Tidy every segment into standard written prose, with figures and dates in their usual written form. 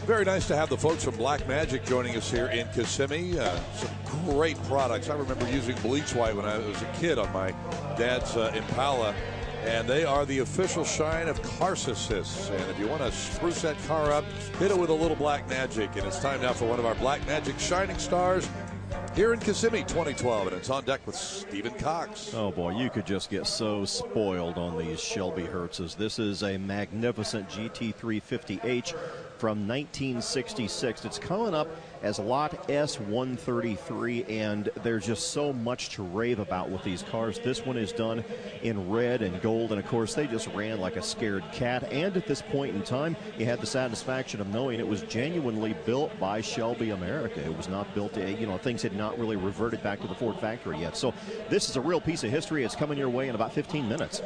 Very nice to have the folks from Black Magic joining us here in Kissimmee. Some great products. I remember using bleach white when I was a kid on my dad's Impala, and they are the official shine of Carcassist. And if you want to spruce that car up, hit it with a little Black Magic. And it's time now for one of our Black Magic Shining Stars here in Kissimmee 2012, and it's on deck with Stephen Cox. Oh boy, you could just get so spoiled on these Shelby Hertzes. This is a magnificent GT350H from 1966. It's coming up as lot S133, and there's just so much to rave about with these cars. This one is done in red and gold, and of course they just ran like a scared cat. And at this point in time, you had the satisfaction of knowing it was genuinely built by Shelby America. It was not built, things had not really reverted back to the Ford factory yet. So this is a real piece of history. It's coming your way in about 15 minutes.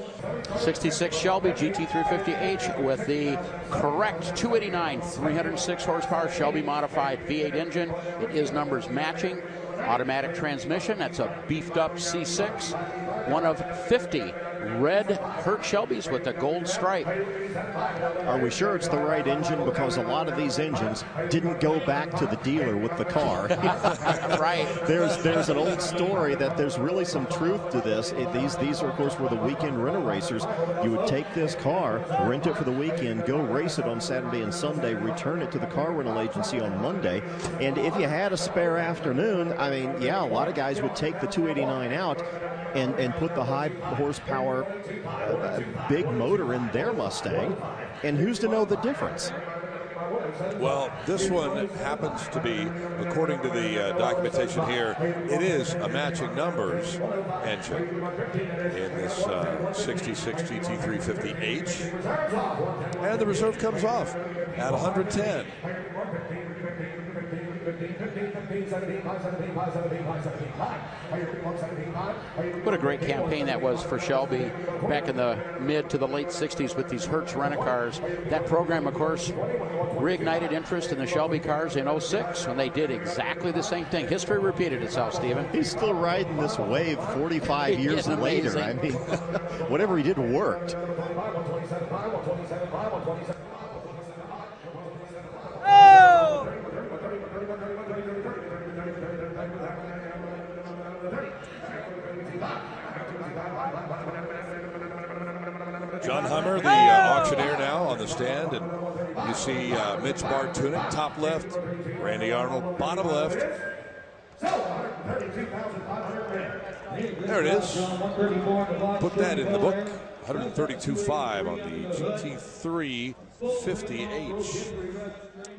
66 Shelby GT350H with the correct 289, 306 horsepower Shelby modified V8 engine. It is numbers matching. Automatic transmission. That's a beefed up C6. One of 50 red Hertz Shelbys with the gold stripe. Are we sure it's the right engine? Because a lot of these engines didn't go back to the dealer with the car. Right. There's an old story that there's really some truth to this. These are, of course, were the weekend rental racers. You would take this car, rent it for the weekend, go race it on Saturday and Sunday, return it to the car rental agency on Monday. And if you had a spare afternoon, I mean, yeah, a lot of guys would take the 289 out and put the high horsepower big motor in their Mustang, and who's to know the difference? Well, this one happens to be, according to the documentation here, it is a matching numbers engine in this 66 GT350H, and the reserve comes off at 110. What a great campaign that was for Shelby back in the mid to the late 60s with these Hertz rent-a-cars. That program, of course, reignited interest in the Shelby cars in '06 when they did exactly the same thing. History repeated itself, Stephen. He's still riding this wave 45 years later. I mean, whatever he did worked. John Hummer, the auctioneer, now on the stand, and you see Mitch Bartunek, top left, Randy Arnold, bottom left. There it is. Put that in the book. 132.5 on the GT350H.